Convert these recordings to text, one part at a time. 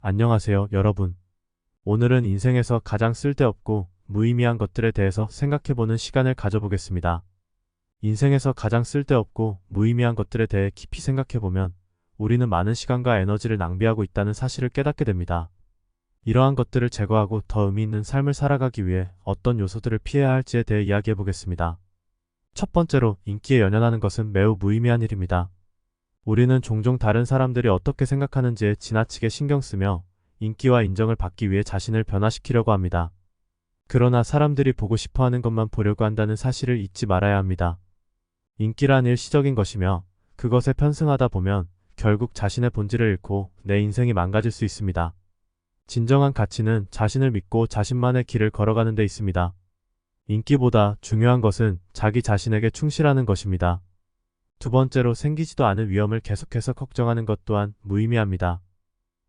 안녕하세요, 여러분. 오늘은 인생에서 가장 쓸데없고 무의미한 것들에 대해서 생각해보는 시간을 가져보겠습니다. 인생에서 가장 쓸데없고 무의미한 것들에 대해 깊이 생각해보면 우리는 많은 시간과 에너지를 낭비하고 있다는 사실을 깨닫게 됩니다. 이러한 것들을 제거하고 더 의미 있는 삶을 살아가기 위해 어떤 요소들을 피해야 할지에 대해 이야기해보겠습니다. 첫 번째로, 인기에 연연하는 것은 매우 무의미한 일입니다. 우리는 종종 다른 사람들이 어떻게 생각하는지에 지나치게 신경 쓰며 인기와 인정을 받기 위해 자신을 변화시키려고 합니다. 그러나 사람들이 보고 싶어 하는 것만 보려고 한다는 사실을 잊지 말아야 합니다. 인기란 일시적인 것이며 그것에 편승하다 보면 결국 자신의 본질을 잃고 내 인생이 망가질 수 있습니다. 진정한 가치는 자신을 믿고 자신만의 길을 걸어가는 데 있습니다. 인기보다 중요한 것은 자기 자신에게 충실하는 것입니다. 두 번째로, 생기지도 않을 위험을 계속해서 걱정하는 것 또한 무의미합니다.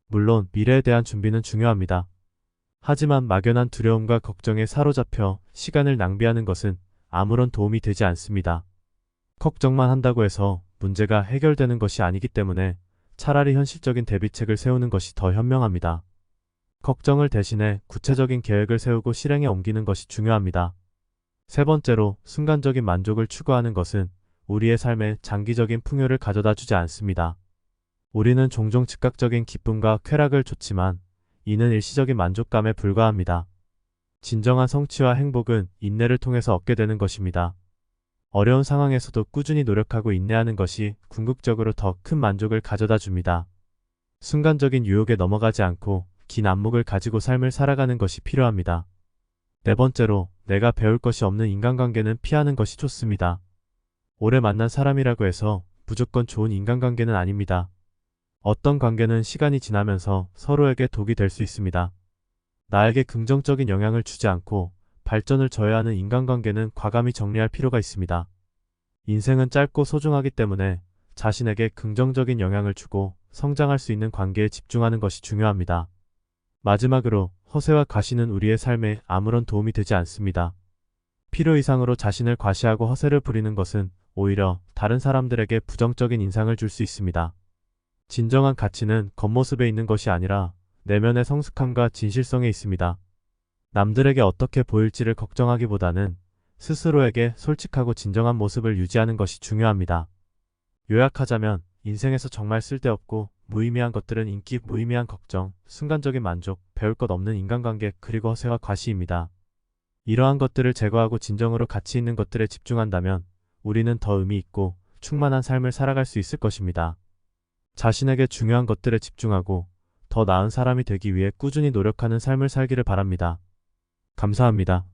물론 미래에 대한 준비는 중요합니다. 하지만 막연한 두려움과 걱정에 사로잡혀 시간을 낭비하는 것은 아무런 도움이 되지 않습니다. 걱정만 한다고 해서 문제가 해결되는 것이 아니기 때문에 차라리 현실적인 대비책을 세우는 것이 더 현명합니다. 걱정을 대신해 구체적인 계획을 세우고 실행에 옮기는 것이 중요합니다. 세 번째로, 순간적인 만족을 추구하는 것은 우리의 삶에 장기적인 풍요를 가져다 주지 않습니다. 우리는 종종 즉각적인 기쁨과 쾌락을 좇지만 이는 일시적인 만족감에 불과합니다. 진정한 성취와 행복은 인내를 통해서 얻게 되는 것입니다. 어려운 상황에서도 꾸준히 노력하고 인내하는 것이 궁극적으로 더 큰 만족을 가져다 줍니다. 순간적인 유혹에 넘어가지 않고 긴 안목을 가지고 삶을 살아가는 것이 필요합니다. 네 번째로, 내가 배울 것이 없는 인간관계는 피하는 것이 좋습니다. 오래 만난 사람이라고 해서 무조건 좋은 인간관계는 아닙니다. 어떤 관계는 시간이 지나면서 서로에게 독이 될 수 있습니다. 나에게 긍정적인 영향을 주지 않고 발전을 저해하는 인간관계는 과감히 정리할 필요가 있습니다. 인생은 짧고 소중하기 때문에 자신에게 긍정적인 영향을 주고 성장할 수 있는 관계에 집중하는 것이 중요합니다. 마지막으로, 허세와 과시는 우리의 삶에 아무런 도움이 되지 않습니다. 필요 이상으로 자신을 과시하고 허세를 부리는 것은 오히려 다른 사람들에게 부정적인 인상을 줄 수 있습니다. 진정한 가치는 겉모습에 있는 것이 아니라 내면의 성숙함과 진실성에 있습니다. 남들에게 어떻게 보일지를 걱정하기보다는 스스로에게 솔직하고 진정한 모습을 유지하는 것이 중요합니다. 요약하자면 인생에서 정말 쓸데없고 무의미한 것들은 인기, 무의미한 걱정, 순간적인 만족, 배울 것 없는 인간관계, 그리고 허세와 과시입니다. 이러한 것들을 제거하고 진정으로 가치 있는 것들에 집중한다면 우리는 더 의미 있고 충만한 삶을 살아갈 수 있을 것입니다. 자신에게 중요한 것들에 집중하고 더 나은 사람이 되기 위해 꾸준히 노력하는 삶을 살기를 바랍니다. 감사합니다.